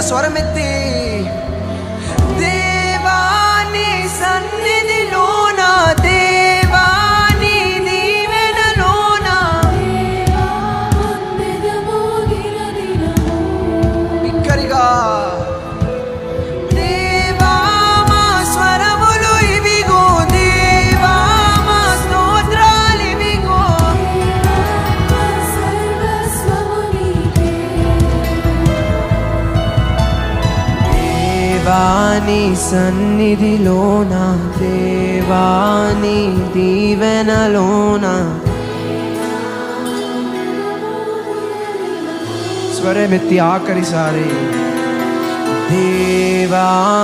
స్వరమెత్తి దేవాని సన్నిధిలోన, దేవాని దీవెనలోన బిగ్గరగా దేవా మా స్వరములు ఇవిగో, దేవా మా స్తోత్రాలు ఇవిగో. దేవాని సన్నిధిలోన, దేవాని దీవెనలోన స్వరమెత్తి ఆఖరిసారి దేవా